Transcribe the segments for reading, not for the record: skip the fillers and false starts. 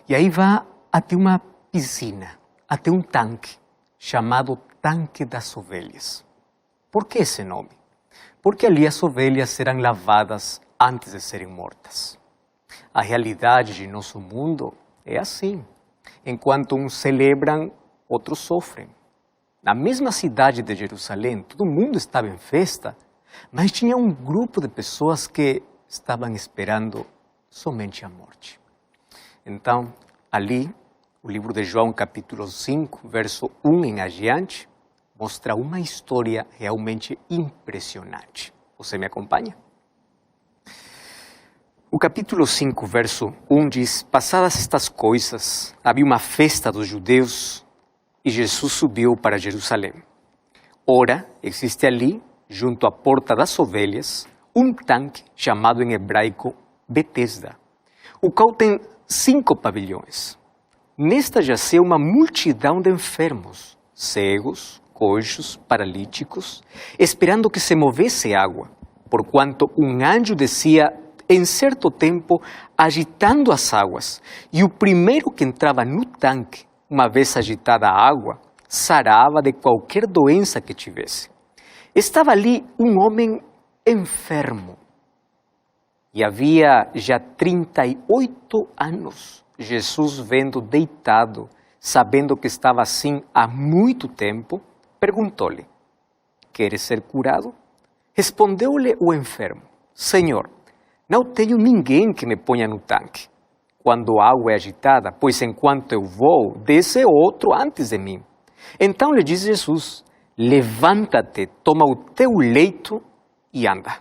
E aí vai até uma piscina, até um tanque, chamado Tanque das Ovelhas. Por que esse nome? Porque ali as ovelhas eram lavadas antes de serem mortas. A realidade de nosso mundo é assim. Enquanto uns celebram, outros sofrem. Na mesma cidade de Jerusalém, todo mundo estava em festa, mas tinha um grupo de pessoas que estavam esperando somente a morte. Então, ali, o livro de João, capítulo 5, verso 1 em adiante, mostra uma história realmente impressionante. Você me acompanha? O capítulo 5, verso 1 diz: passadas estas coisas, havia uma festa dos judeus e Jesus subiu para Jerusalém. Ora, existe ali, junto à porta das ovelhas, um tanque chamado em hebraico Betesda, o qual tem 5 pavilhões. Nesta jazia uma multidão de enfermos, cegos, coxos, paralíticos, esperando que se movesse água, porquanto um anjo descia em certo tempo agitando as águas, e o primeiro que entrava no tanque, uma vez agitada a água, sarava de qualquer doença que tivesse. Estava ali um homem enfermo, e havia já 38 anos. Jesus, vendo deitado, sabendo que estava assim há muito tempo, perguntou-lhe: queres ser curado? Respondeu-lhe o enfermo: Senhor, não tenho ninguém que me ponha no tanque quando a água é agitada, pois enquanto eu vou, desce outro antes de mim. Então lhe disse Jesus: levanta-te, toma o teu leito e anda.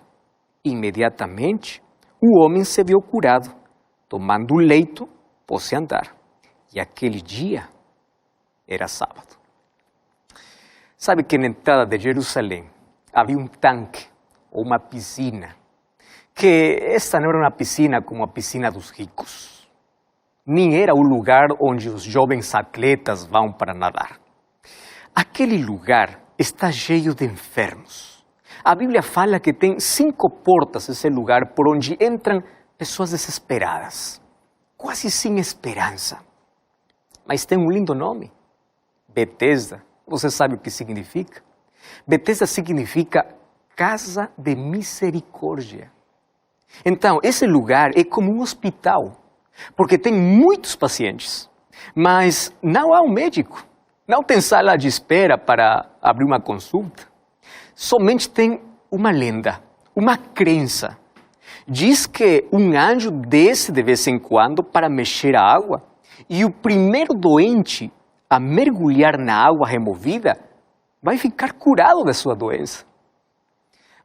Imediatamente o homem se viu curado, tomando o leito, pôs-se a andar. E aquele dia era sábado. Sabe que na entrada de Jerusalém havia um tanque, ou uma piscina, que esta não era uma piscina como a piscina dos ricos. Nem era o lugar onde os jovens atletas vão para nadar. Aquele lugar está cheio de enfermos. A Bíblia fala que tem 5 portas esse lugar por onde entram pessoas desesperadas, quase sem esperança. Mas tem um lindo nome: Betesda. Você sabe o que significa? Betesda significa casa de misericórdia. Então, esse lugar é como um hospital, porque tem muitos pacientes, mas não há um médico, não tem sala de espera para abrir uma consulta. Somente tem uma lenda, uma crença. Diz que um anjo desce de vez em quando para mexer a água, e o primeiro doente a mergulhar na água removida vai ficar curado da sua doença.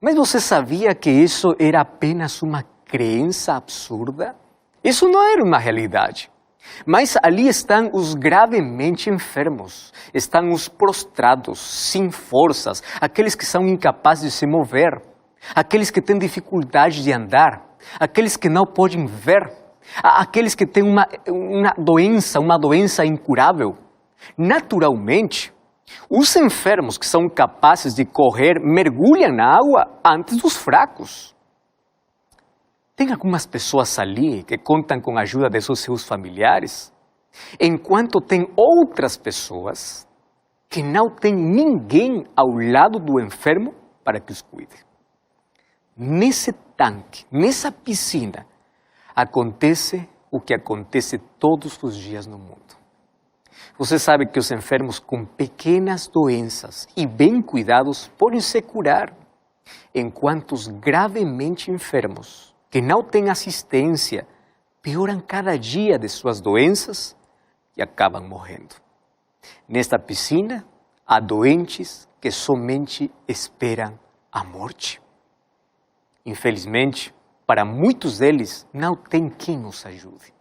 Mas você sabia que isso era apenas uma crença absurda? Isso não era uma realidade. Mas ali estão os gravemente enfermos, estão os prostrados, sem forças, aqueles que são incapazes de se mover, aqueles que têm dificuldade de andar, aqueles que não podem ver, aqueles que têm uma doença incurável. Naturalmente, os enfermos que são capazes de correr mergulham na água antes dos fracos. Tem algumas pessoas ali que contam com a ajuda de seus familiares, enquanto tem outras pessoas que não têm ninguém ao lado do enfermo para que os cuide. Nesse tanque, nessa piscina, acontece o que acontece todos os dias no mundo. Você sabe que os enfermos com pequenas doenças e bem cuidados podem se curar, enquanto os gravemente enfermos, que não têm assistência, pioram cada dia de suas doenças e acabam morrendo. Nesta piscina, há doentes que somente esperam a morte. Infelizmente, para muitos deles, não tem quem os ajude.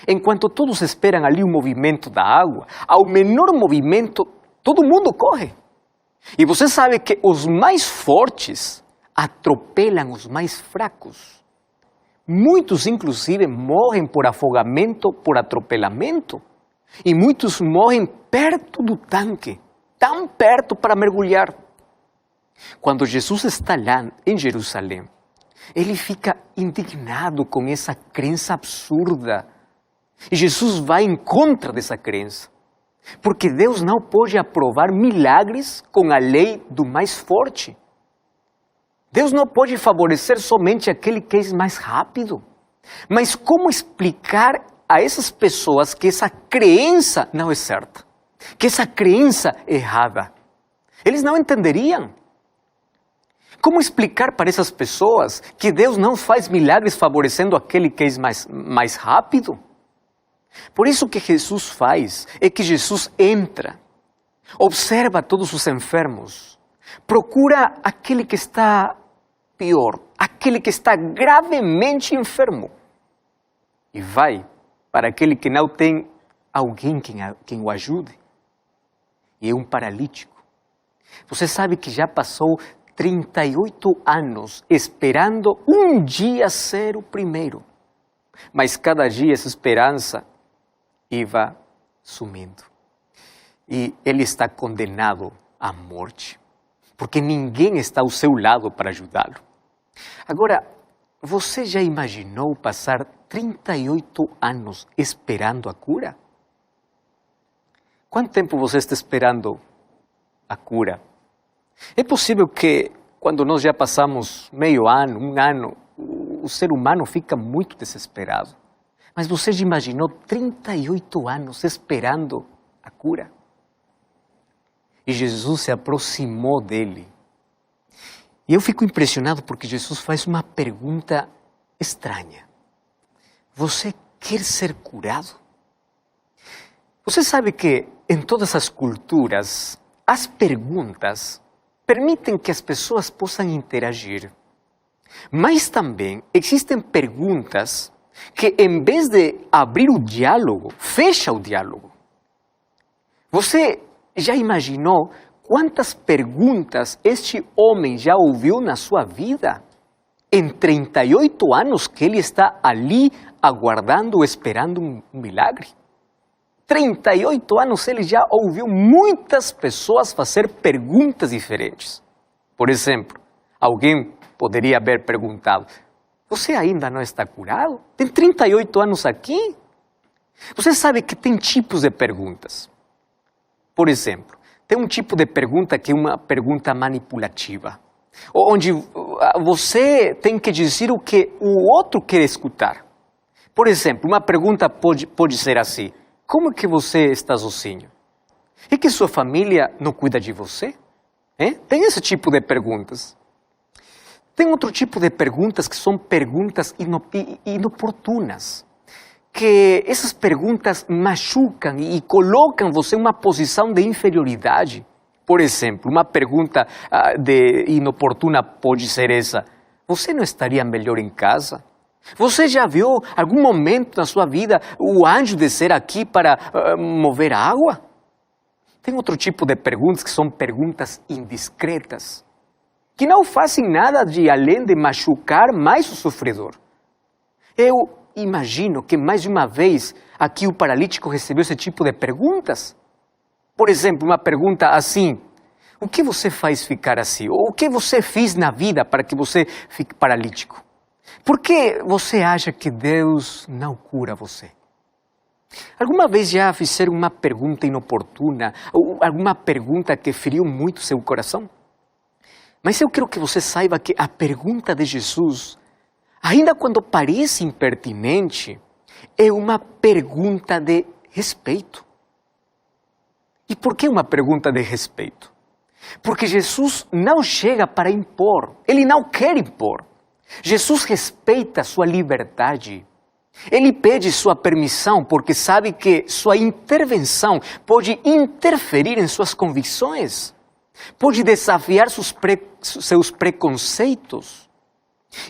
Enquanto todos esperam ali o movimento da água, ao menor movimento, todo mundo corre. E você sabe que os mais fortes atropelam os mais fracos. Muitos, inclusive, morrem por afogamento, por atropelamento. E muitos morrem perto do tanque, tão perto para mergulhar. Quando Jesus está lá em Jerusalém, ele fica indignado com essa crença absurda E Jesus vai em contra dessa crença. Porque Deus não pode aprovar milagres com a lei do mais forte. Deus não pode favorecer somente aquele que é mais rápido. Mas como explicar a essas pessoas que essa crença não é certa? Que essa crença é errada? Eles não entenderiam. Como explicar para essas pessoas que Deus não faz milagres favorecendo aquele que é mais rápido? Por isso o que Jesus faz é que Jesus entra, observa todos os enfermos, procura aquele que está pior, aquele que está gravemente enfermo, e vai para aquele que não tem alguém quem o ajude, e é um paralítico. Você sabe que já passou 38 anos esperando um dia ser o primeiro, mas cada dia essa esperança ia sumindo. E ele está condenado à morte, porque ninguém está ao seu lado para ajudá-lo. Agora, você já imaginou passar 38 anos esperando a cura? Quanto tempo você está esperando a cura? É possível que quando nós já passamos meio ano, um ano, o ser humano fica muito desesperado. Mas você já imaginou 38 anos esperando a cura? E Jesus se aproximou dele. E eu fico impressionado porque Jesus faz uma pergunta estranha. Você quer ser curado? Você sabe que em todas as culturas, as perguntas permitem que as pessoas possam interagir. Mas também existem perguntas que, em vez de abrir o diálogo, fecha o diálogo. Você já imaginou quantas perguntas este homem já ouviu na sua vida? Em 38 anos que ele está ali aguardando, esperando um milagre? 38 anos ele já ouviu muitas pessoas fazer perguntas diferentes. Por exemplo, alguém poderia haver perguntado: você ainda não está curado? Tem 38 anos aqui? Você sabe que tem tipos de perguntas. Por exemplo, tem um tipo de pergunta que é uma pergunta manipulativa, onde você tem que dizer o que o outro quer escutar. Por exemplo, uma pergunta pode ser assim: como que você está sozinho? E que sua família não cuida de você? Tem esse tipo de perguntas. Tem outro tipo de perguntas que são perguntas inoportunas. Que essas perguntas machucam e colocam você em uma posição de inferioridade. Por exemplo, uma pergunta inoportuna pode ser essa: você não estaria melhor em casa? Você já viu algum momento na sua vida o anjo descer aqui para mover a água? Tem outro tipo de perguntas que são perguntas indiscretas, que não fazem nada de além de machucar mais o sofredor. Eu imagino que mais de uma vez aqui o paralítico recebeu esse tipo de perguntas. Por exemplo, uma pergunta assim: o que você faz ficar assim? Ou o que você fez na vida para que você fique paralítico? Por que você acha que Deus não cura você? Alguma vez já fizeram uma pergunta inoportuna, ou alguma pergunta que feriu muito seu coração? Mas eu quero que você saiba que a pergunta de Jesus, ainda quando parece impertinente, é uma pergunta de respeito. E por que uma pergunta de respeito? Porque Jesus não chega para impor, ele não quer impor. Jesus respeita sua liberdade. Ele pede sua permissão porque sabe que sua intervenção pode interferir em suas convicções, pode desafiar seus preconceitos.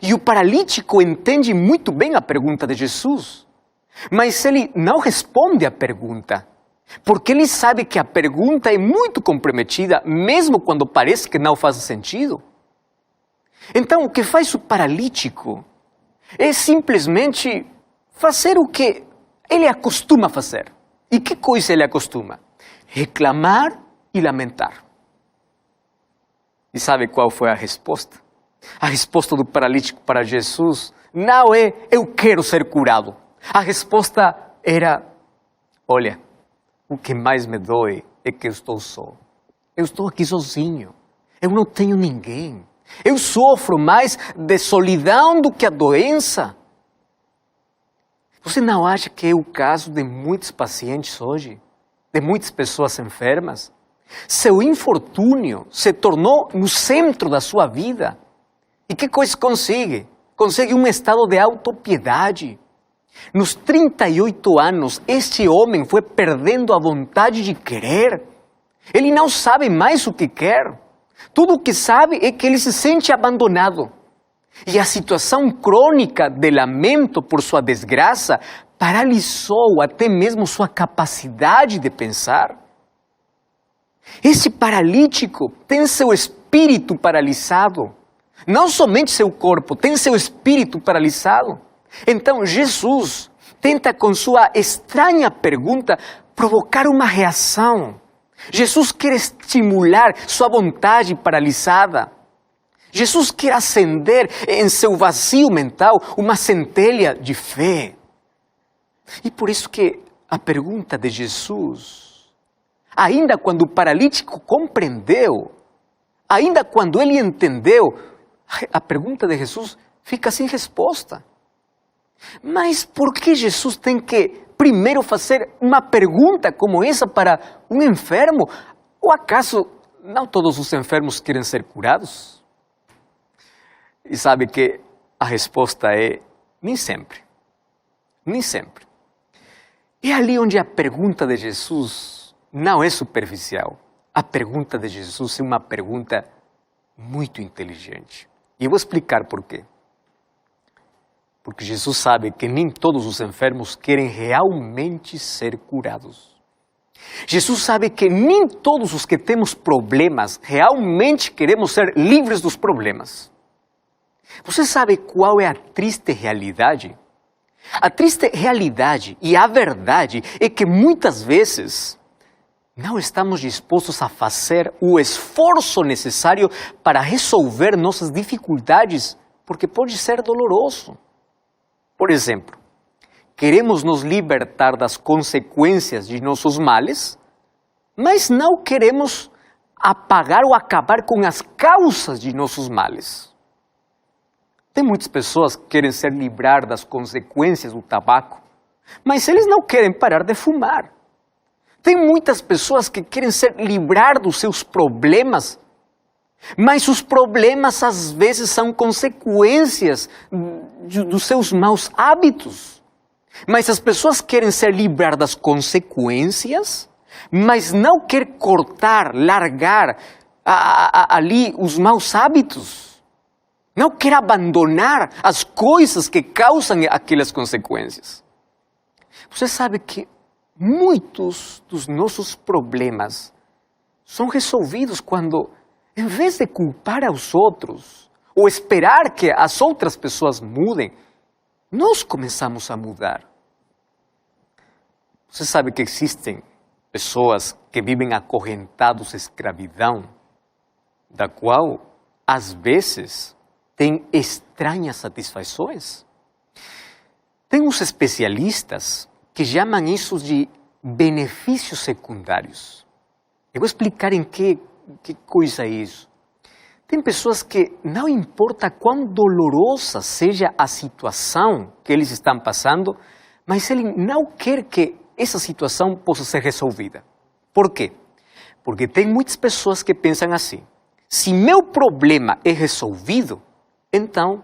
E o paralítico entende muito bem a pergunta de Jesus, mas ele não responde à pergunta, porque ele sabe que a pergunta é muito comprometida, mesmo quando parece que não faz sentido. Então, o que faz o paralítico é simplesmente fazer o que ele acostuma fazer. E que coisa ele acostuma? Reclamar e lamentar. E sabe qual foi a resposta? A resposta do paralítico para Jesus não é: eu quero ser curado. A resposta era: olha, o que mais me dói é que eu estou só. Eu estou aqui sozinho. Eu não tenho ninguém. Eu sofro mais de solidão do que a doença. Você não acha que é o caso de muitos pacientes hoje? De muitas pessoas enfermas? Seu infortúnio se tornou no centro da sua vida. E que coisa consegue? Consegue um estado de autopiedade. Nos 38 anos, este homem foi perdendo a vontade de querer. Ele não sabe mais o que quer. Tudo o que sabe é que ele se sente abandonado. E a situação crônica de lamento por sua desgraça paralisou até mesmo sua capacidade de pensar. Esse paralítico tem seu espírito paralisado. Não somente seu corpo, tem seu espírito paralisado. Então Jesus tenta com sua estranha pergunta provocar uma reação. Jesus quer estimular sua vontade paralisada. Jesus quer acender em seu vazio mental uma centelha de fé. E por isso que a pergunta de Jesus, ainda quando o paralítico compreendeu, ainda quando ele entendeu, a pergunta de Jesus fica sem resposta. Mas por que Jesus tem que primeiro fazer uma pergunta como essa para um enfermo? Ou acaso não todos os enfermos querem ser curados? E sabe que a resposta é nem sempre. Nem sempre. É ali onde a pergunta de Jesus não é superficial. A pergunta de Jesus é uma pergunta muito inteligente. E eu vou explicar por quê. Porque Jesus sabe que nem todos os enfermos querem realmente ser curados. Jesus sabe que nem todos os que temos problemas realmente queremos ser livres dos problemas. Você sabe qual é a triste realidade? A triste realidade e a verdade é que muitas vezes não estamos dispostos a fazer o esforço necessário para resolver nossas dificuldades, porque pode ser doloroso. Por exemplo, queremos nos libertar das consequências de nossos males, mas não queremos apagar ou acabar com as causas de nossos males. Tem muitas pessoas que querem se livrar das consequências do tabaco, mas eles não querem parar de fumar. Tem muitas pessoas que querem se livrar dos seus problemas, mas os problemas às vezes são consequências dos seus maus hábitos. Mas as pessoas querem se livrar das consequências, mas não querem cortar, largar ali os maus hábitos. Não quer abandonar as coisas que causam aquelas consequências. Você sabe que muitos dos nossos problemas são resolvidos quando, em vez de culpar aos outros, ou esperar que as outras pessoas mudem, nós começamos a mudar. Você sabe que existem pessoas que vivem acorrentados à escravidão, da qual, às vezes, tem estranhas satisfações? Tem uns especialistas que chamam isso de benefícios secundários. Eu vou explicar em que coisa é isso. Tem pessoas que não importa quão dolorosa seja a situação que eles estão passando, mas ele não quer que essa situação possa ser resolvida. Por quê? Porque tem muitas pessoas que pensam assim: se meu problema é resolvido, então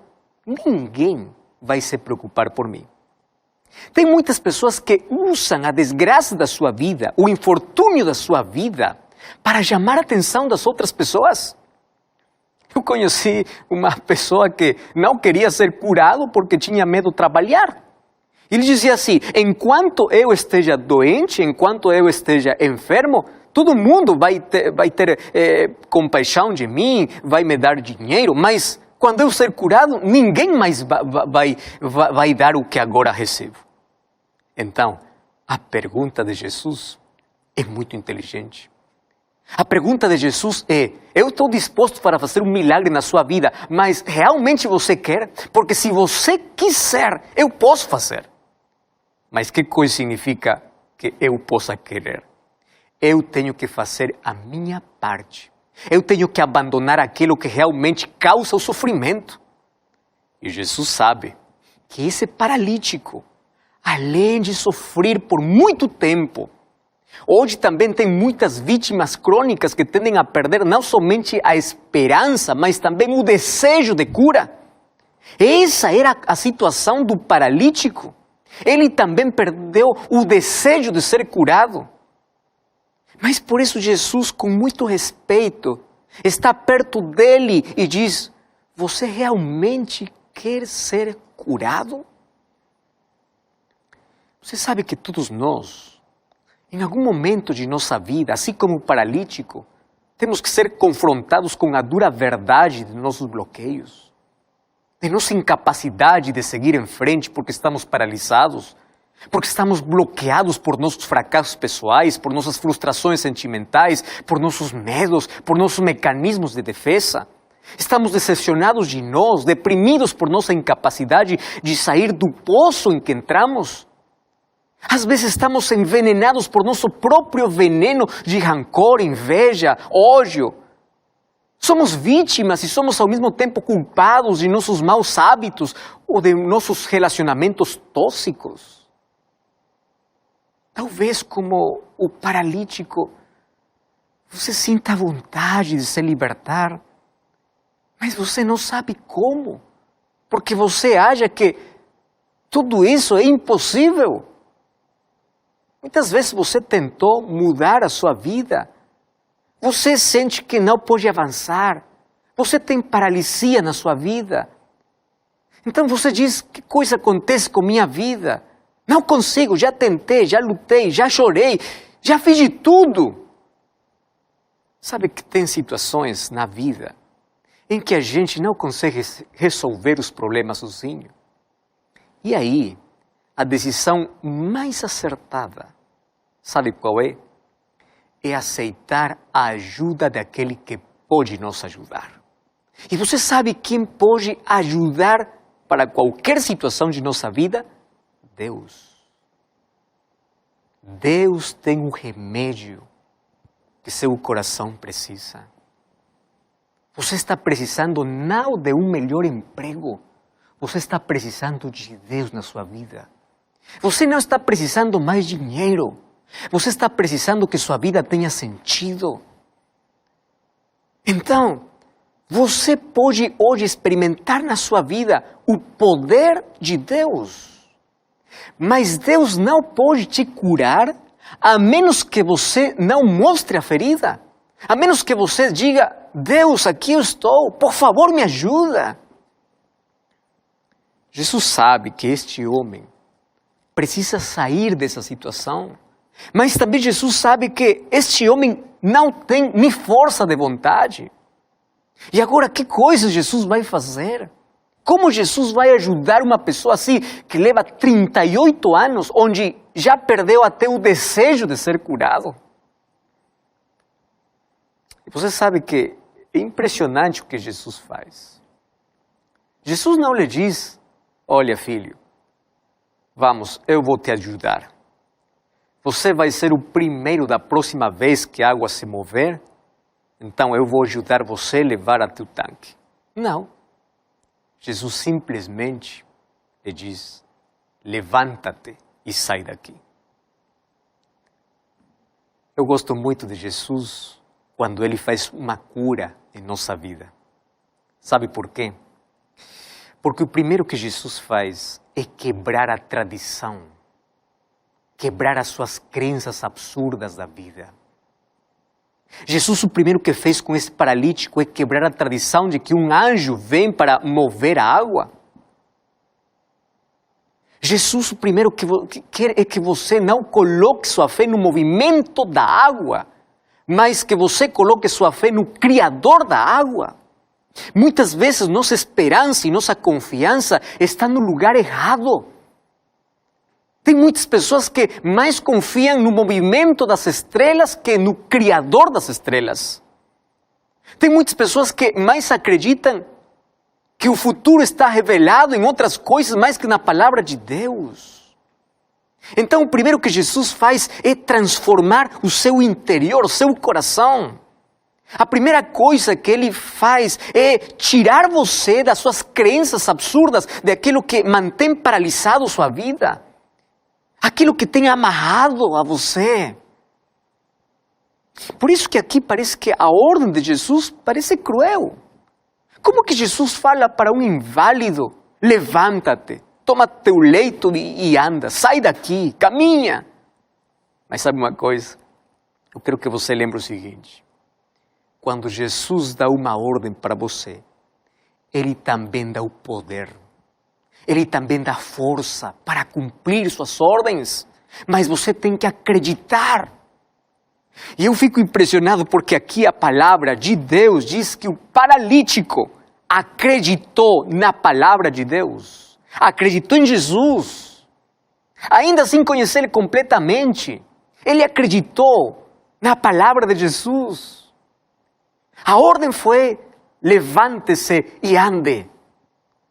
ninguém vai se preocupar por mim. Tem muitas pessoas que usam a desgraça da sua vida, o infortúnio da sua vida, para chamar a atenção das outras pessoas. Eu conheci uma pessoa que não queria ser curado porque tinha medo de trabalhar. Ele dizia assim: enquanto eu esteja doente, enquanto eu esteja enfermo, todo mundo vai ter compaixão de mim, vai me dar dinheiro, mas quando eu ser curado, ninguém mais vai dar o que agora recebo. Então, a pergunta de Jesus é muito inteligente. A pergunta de Jesus é: eu estou disposto para fazer um milagre na sua vida, mas realmente você quer? Porque se você quiser, eu posso fazer. Mas que coisa significa que eu possa querer? Eu tenho que fazer a minha parte. Eu tenho que abandonar aquilo que realmente causa o sofrimento. E Jesus sabe que esse paralítico, além de sofrer por muito tempo, hoje também tem muitas vítimas crônicas que tendem a perder não somente a esperança, mas também o desejo de cura. Essa era a situação do paralítico. Ele também perdeu o desejo de ser curado. Mas por isso Jesus, com muito respeito, está perto dele e diz: você realmente quer ser curado? Você sabe que todos nós, em algum momento de nossa vida, assim como o paralítico, temos que ser confrontados com a dura verdade de nossos bloqueios, de nossa incapacidade de seguir em frente porque estamos paralisados, porque estamos bloqueados por nossos fracassos pessoais, por nossas frustrações sentimentais, por nossos medos, por nossos mecanismos de defesa. Estamos decepcionados de nós, deprimidos por nossa incapacidade de sair do poço em que entramos. Às vezes estamos envenenados por nosso próprio veneno de rancor, inveja, ódio. Somos vítimas e somos ao mesmo tempo culpados de nossos maus hábitos ou de nossos relacionamentos tóxicos. Talvez como o paralítico, você sinta vontade de se libertar, mas você não sabe como, porque você acha que tudo isso é impossível. Muitas vezes você tentou mudar a sua vida, você sente que não pode avançar, você tem paralisia na sua vida. Então você diz: que coisa acontece com minha vida? Não consigo, já tentei, já lutei, já chorei, já fiz de tudo. Sabe que tem situações na vida em que a gente não consegue resolver os problemas sozinho. E aí, a decisão mais acertada, sabe qual é? É aceitar a ajuda daquele que pode nos ajudar. E você sabe quem pode ajudar para qualquer situação de nossa vida? Deus. Deus tem um remédio que seu coração precisa. Você está precisando não de um melhor emprego, você está precisando de Deus na sua vida. Você não está precisando mais dinheiro, você está precisando que sua vida tenha sentido. Então, você pode hoje experimentar na sua vida o poder de Deus. Mas Deus não pode te curar a menos que você não mostre a ferida. A menos que você diga: Deus, aqui eu estou, por favor me ajuda. Jesus sabe que este homem precisa sair dessa situação. Mas também Jesus sabe que este homem não tem nem força de vontade. E agora, que coisa Jesus vai fazer? Como Jesus vai ajudar uma pessoa assim, que leva 38 anos, onde já perdeu até o desejo de ser curado? E você sabe que é impressionante o que Jesus faz. Jesus não lhe diz: olha, filho, vamos, eu vou te ajudar. Você vai ser o primeiro da próxima vez que a água se mover, então eu vou ajudar você a levar até o tanque. Não. Jesus simplesmente lhe diz: levanta-te e sai daqui. Eu gosto muito de Jesus quando ele faz uma cura em nossa vida. Sabe por quê? Porque o primeiro que Jesus faz é quebrar a tradição, quebrar as suas crenças absurdas da vida. Jesus, o primeiro que fez com esse paralítico é quebrar a tradição de que um anjo vem para mover a água. Jesus, o primeiro que quer é que você não coloque sua fé no movimento da água, mas que você coloque sua fé no Criador da água. Muitas vezes nossa esperança e nossa confiança está no lugar errado. Tem muitas pessoas que mais confiam no movimento das estrelas que no Criador das estrelas. Tem muitas pessoas que mais acreditam que o futuro está revelado em outras coisas mais que na palavra de Deus. Então, o primeiro que Jesus faz é transformar o seu interior, o seu coração. A primeira coisa que Ele faz é tirar você das suas crenças absurdas, daquilo que mantém paralisado sua vida, aquilo que tem amarrado a você. Por isso que aqui parece que a ordem de Jesus parece cruel. Como que Jesus fala para um inválido: levanta-te, toma teu leito e anda, sai daqui, caminha. Mas sabe uma coisa? Eu quero que você lembre o seguinte: quando Jesus dá uma ordem para você, Ele também dá o poder. Ele também dá força para cumprir suas ordens. Mas você tem que acreditar. E eu fico impressionado porque aqui a palavra de Deus diz que o paralítico acreditou na palavra de Deus. Acreditou em Jesus. Ainda sem conhecer Ele completamente, ele acreditou na palavra de Jesus. A ordem foi: levante-se e ande.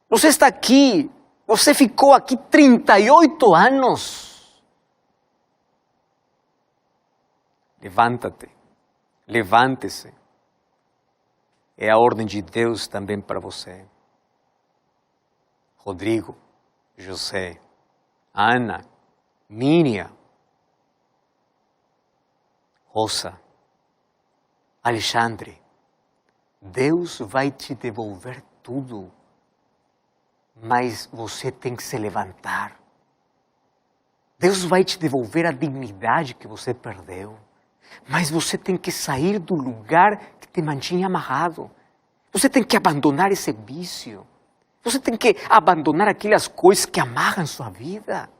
Você está aqui, você ficou aqui 38 anos. Levanta-te, levante-se. É a ordem de Deus também para você. Rodrigo, José, Ana, Miriam, Rosa, Alexandre, Deus vai te devolver tudo, mas você tem que se levantar. Deus vai te devolver a dignidade que você perdeu, mas você tem que sair do lugar que te mantinha amarrado. Você tem que abandonar esse vício. Você tem que abandonar aquelas coisas que amarram sua vida.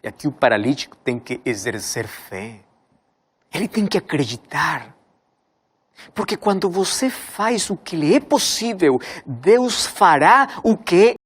E aqui o paralítico tem que exercer fé. Ele tem que acreditar. Porque quando você faz o que lhe é possível, Deus fará o que